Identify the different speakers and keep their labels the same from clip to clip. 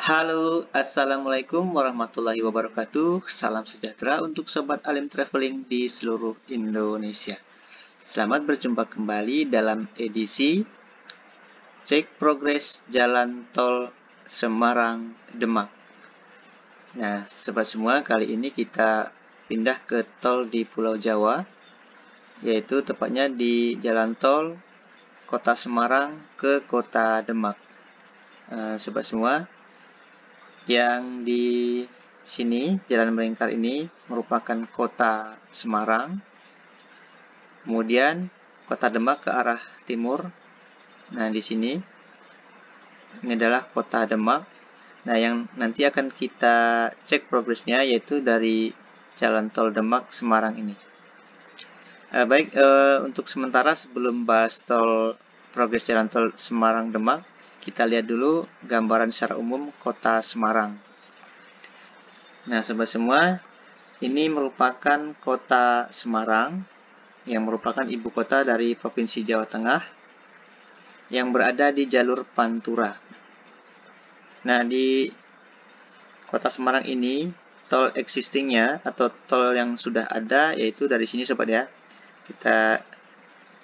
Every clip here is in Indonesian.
Speaker 1: Halo, Assalamualaikum warahmatullahi wabarakatuh. Salam sejahtera untuk Sobat Alim Traveling di seluruh Indonesia. Selamat berjumpa kembali dalam edisi Cek Progres Jalan Tol Semarang-Demak. Nah, Sobat semua, kali ini kita pindah ke tol di Pulau Jawa, yaitu tepatnya di Jalan Tol Kota Semarang ke Kota Demak. Sobat semua, yang di sini, jalan melingkar ini merupakan kota Semarang. Kemudian kota Demak ke arah timur. Nah, di sini ini adalah kota Demak. Nah, yang nanti akan kita cek progresnya yaitu dari jalan tol Demak Semarang ini. Baik, untuk sementara sebelum bahas progres jalan tol Semarang Demak, kita lihat dulu gambaran secara umum kota Semarang. Nah, sobat semua, ini merupakan kota Semarang yang merupakan ibu kota dari Provinsi Jawa Tengah yang berada di jalur Pantura. Nah, di kota Semarang ini, tol existingnya atau tol yang sudah ada yaitu dari sini sobat ya. Kita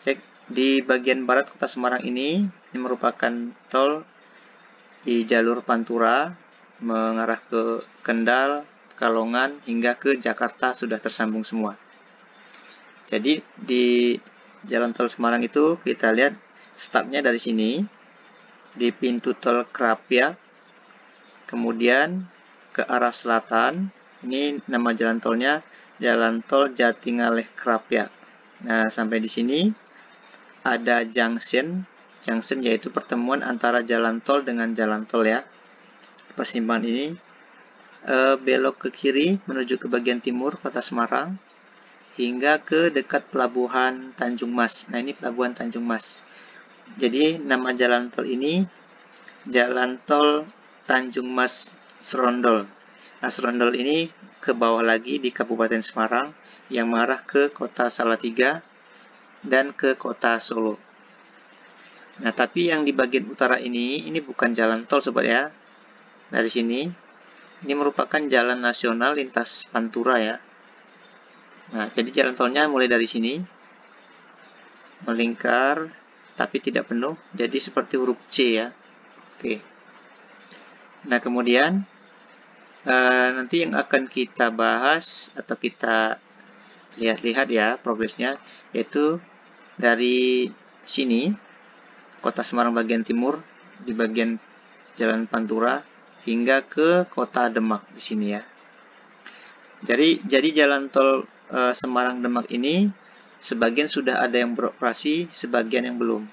Speaker 1: cek di bagian barat kota Semarang ini merupakan tol di jalur Pantura mengarah ke Kendal, Kalongan hingga ke Jakarta sudah tersambung semua. Jadi di jalan tol Semarang itu kita lihat startnya dari sini di pintu tol Krapyak, kemudian ke arah selatan. Ini nama jalan tolnya Jalan Tol Jatingaleh Krapyak. Nah, sampai di sini ada junction yaitu pertemuan antara jalan tol dengan jalan tol ya. Persimpangan ini belok ke kiri menuju ke bagian timur kota Semarang hingga ke dekat pelabuhan Tanjung Mas. Nah, ini pelabuhan Tanjung Mas. Jadi nama jalan tol ini Jalan Tol Tanjung Mas Serondol. Nah, Serondol ini ke bawah lagi di Kabupaten Semarang yang mengarah ke kota Salatiga dan ke kota Solo. Nah, tapi yang di bagian utara ini bukan jalan tol sobat ya. Dari sini, ini merupakan jalan nasional lintas Pantura ya. Nah, jadi jalan tolnya mulai dari sini, melingkar, tapi tidak penuh, jadi seperti huruf C ya. Oke. Nah, kemudian nanti yang akan kita bahas atau kita lihat-lihat ya progresnya, yaitu dari sini, kota Semarang bagian timur, di bagian Jalan Pantura, hingga ke kota Demak di sini ya. Jadi jalan tol Semarang Demak ini sebagian sudah ada yang beroperasi, sebagian yang belum.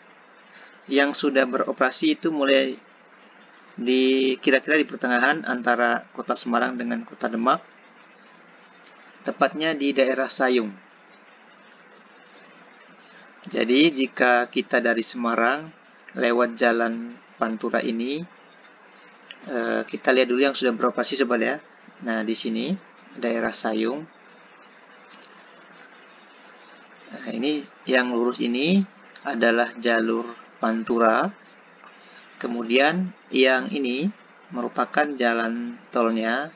Speaker 1: Yang sudah beroperasi itu mulai kira-kira di pertengahan antara kota Semarang dengan kota Demak, tepatnya di daerah Sayung. Jadi jika kita dari Semarang lewat jalan Pantura ini, kita lihat dulu yang sudah beroperasi sobat ya. Nah, di sini daerah Sayung. Nah, ini yang lurus ini adalah jalur Pantura. Kemudian yang ini merupakan jalan tolnya.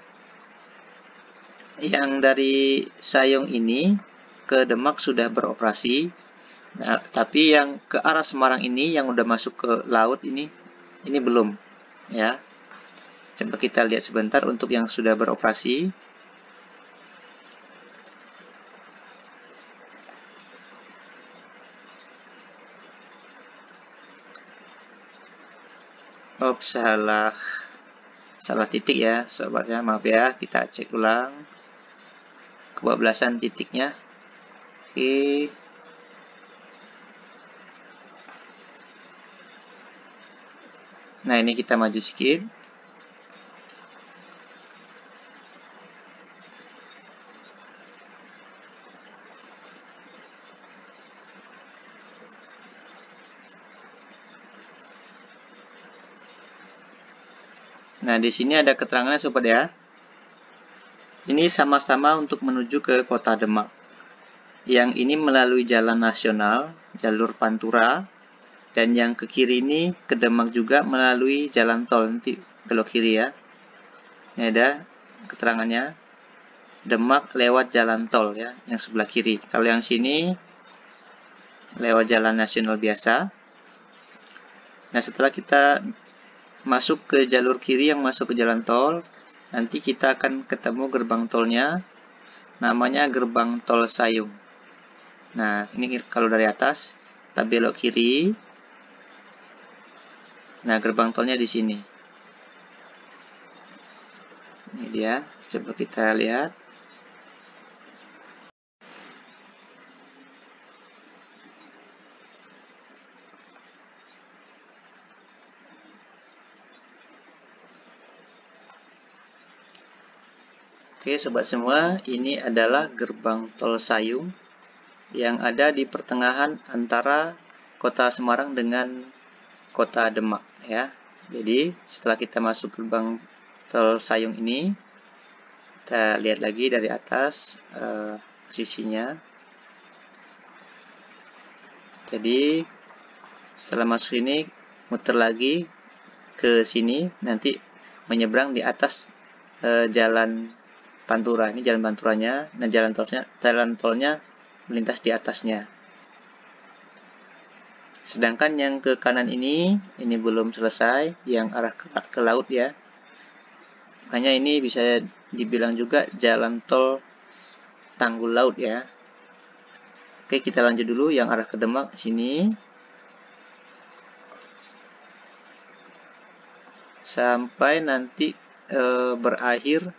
Speaker 1: Yang dari Sayung ini ke Demak sudah beroperasi. Nah, tapi yang ke arah Semarang ini yang udah masuk ke laut ini belum ya. Coba kita lihat sebentar untuk yang sudah beroperasi. Salah titik ya sobatnya, maaf ya, kita cek ulang. Kebablasan titiknya. Oke. Nah, ini kita maju sedikit. Nah, di sini ada keterangannya sobat ya. Ini sama-sama untuk menuju ke kota Demak. Yang ini melalui jalan nasional, jalur Pantura. Dan yang ke kiri ini ke Demak juga melalui jalan tol, nanti belok kiri ya. Ini ada keterangannya, Demak lewat jalan tol ya, yang sebelah kiri. Kalau yang sini lewat jalan nasional biasa. Nah, setelah kita masuk ke jalur kiri yang masuk ke jalan tol, nanti kita akan ketemu gerbang tolnya, namanya gerbang tol Sayung. Nah, ini kalau dari atas, kita belok kiri. Nah, gerbang tolnya di sini. Ini dia, coba kita lihat. Oke, sobat semua, ini adalah gerbang tol Sayung yang ada di pertengahan antara Kota Semarang dengan Kota Demak ya. Jadi, setelah kita masuk gerbang tol Sayung ini, kita lihat lagi dari atas posisinya. Jadi, setelah masuk ini, muter lagi ke sini, nanti menyeberang di atas jalan Pantura. Ini jalan Panturanya, dan jalan tolnya melintas di atasnya. Sedangkan yang ke kanan ini belum selesai, yang arah ke laut ya. Makanya ini bisa dibilang juga jalan tol Tanggul Laut ya. Oke, kita lanjut dulu yang arah ke Demak sini. Sampai nanti berakhir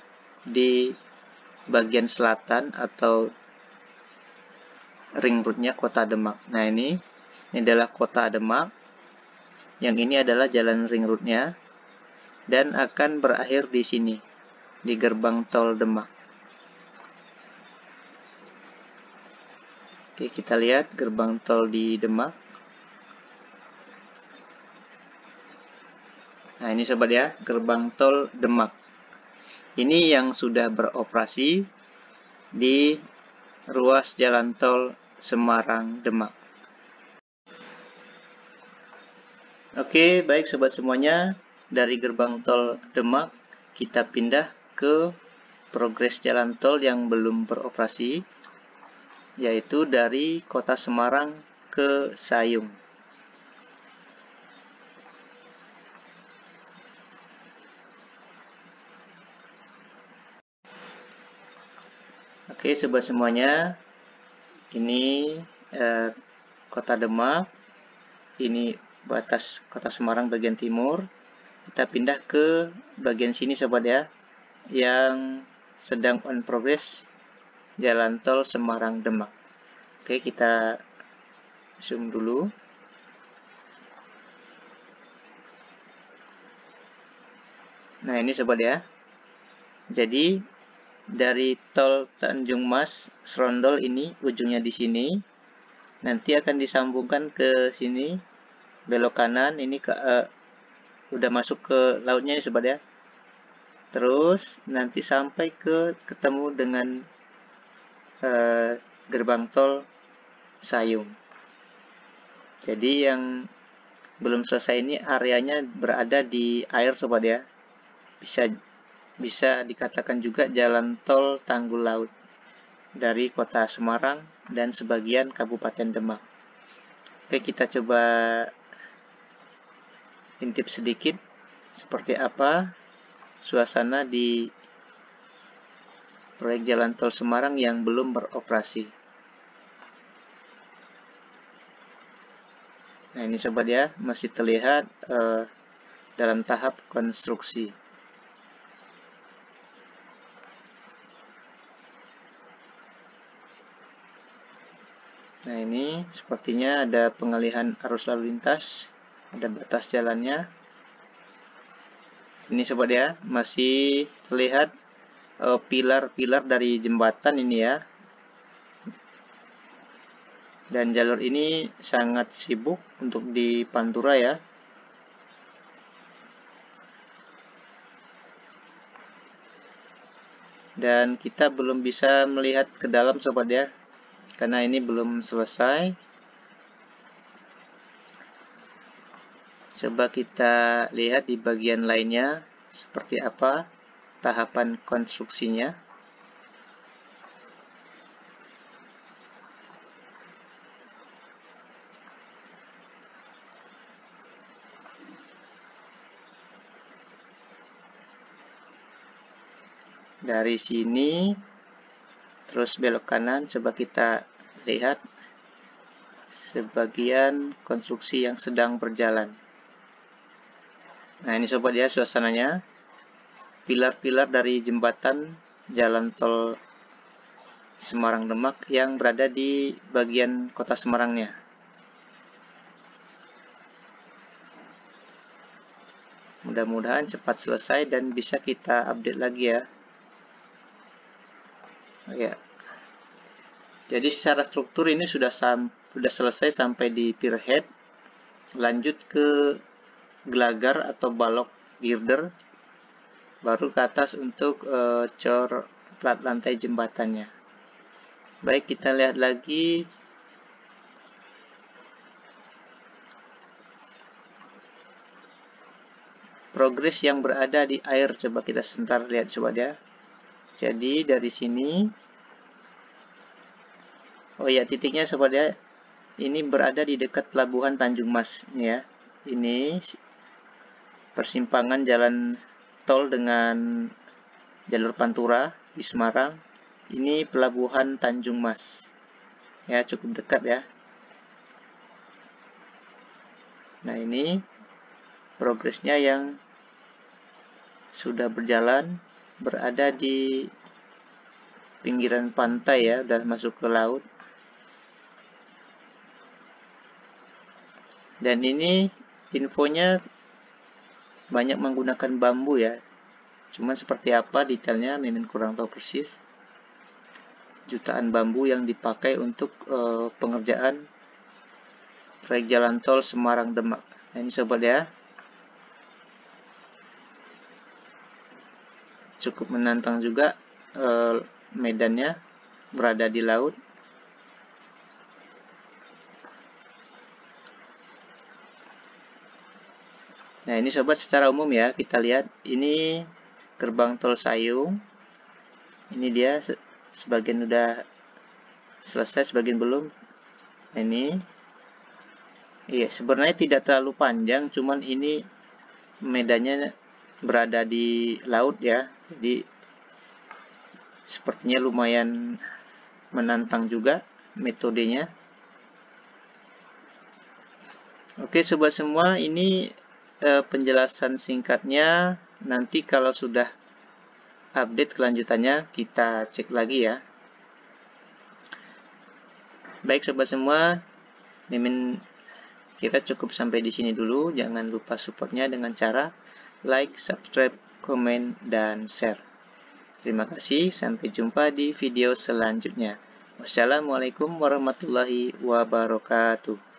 Speaker 1: di bagian selatan atau ring roadnya Kota Demak. Nah, ini adalah Kota Demak. Yang ini adalah jalan ring roadnya. Dan akan berakhir di sini, di gerbang tol Demak. Oke, kita lihat gerbang tol di Demak. Nah, ini sobat ya, gerbang tol Demak. Ini yang sudah beroperasi di ruas jalan tol Semarang-Demak. Oke, baik sobat semuanya. Dari gerbang tol Demak, kita pindah ke progres jalan tol yang belum beroperasi, yaitu dari Kota Semarang ke Sayung. Oke, sobat semuanya, ini Kota Demak, ini batas Kota Semarang bagian timur. Kita pindah ke bagian sini sobat ya, yang sedang on progress jalan tol Semarang Demak. Oke, kita zoom dulu. Nah, ini sobat ya. Jadi dari tol Tanjung Mas Serondol ini ujungnya di sini. Nanti akan disambungkan ke sini, belok kanan ini ke udah masuk ke lautnya ya sobat ya. Terus nanti sampai ke ketemu dengan gerbang tol Sayung. Jadi yang belum selesai ini areanya berada di air sobat ya. Bisa dikatakan juga jalan tol Tanggul Laut dari Kota Semarang dan sebagian Kabupaten Demak. Oke, kita coba intip sedikit seperti apa suasana di proyek jalan tol Semarang yang belum beroperasi. Nah, ini sobat ya, masih terlihat dalam tahap konstruksi. Nah, ini sepertinya ada pengalihan arus lalu lintas, ada batas jalannya. Ini sobat ya, masih terlihat pilar-pilar dari jembatan ini ya. Dan jalur ini sangat sibuk untuk di Pantura ya. Dan kita belum bisa melihat ke dalam sobat ya, karena ini belum selesai. Coba kita lihat di bagian lainnya seperti apa. tahapan konstruksinya. Dari sini terus belok kanan, coba kita lihat sebagian konstruksi yang sedang berjalan. Nah, ini sobat ya suasananya. Pilar-pilar dari jembatan jalan tol Semarang Demak yang berada di bagian kota Semarangnya. Mudah-mudahan cepat selesai dan bisa kita update lagi ya. Ya. Jadi secara struktur ini sudah selesai sampai di pier head. Lanjut ke gelagar atau balok girder, baru ke atas untuk cor plat lantai jembatannya. Baik, kita lihat lagi progres yang berada di air. Coba kita sebentar lihat sobat ya. Jadi dari sini, oh ya, titiknya sobat ya, ini berada di dekat pelabuhan Tanjung Mas ini ya. Ini persimpangan jalan tol dengan jalur Pantura di Semarang. Ini pelabuhan Tanjung Mas. Ya, cukup dekat ya. Nah, ini progresnya yang sudah berjalan, berada di pinggiran pantai ya, udah masuk ke laut. Dan ini infonya banyak menggunakan bambu ya. Cuman seperti apa detailnya Mimin kurang tahu persis. Jutaan bambu yang dipakai untuk pengerjaan proyek jalan tol Semarang Demak. Nah, ini sobat ya. Cukup menantang juga medannya, berada di laut. Nah, ini sobat secara umum ya, kita lihat ini gerbang tol Sayung. Ini dia sebagian udah selesai, sebagian belum. Nah, ini iya, sebenarnya tidak terlalu panjang, cuman ini medannya berada di laut ya. Jadi sepertinya lumayan menantang juga metodenya. Oke sobat semua, ini penjelasan singkatnya. Nanti kalau sudah update kelanjutannya kita cek lagi ya. Baik sobat semua, Mimin kira cukup sampai di sini dulu. Jangan lupa supportnya dengan cara like, subscribe, komen, dan share. Terima kasih, sampai jumpa di video selanjutnya. Wassalamualaikum warahmatullahi wabarakatuh.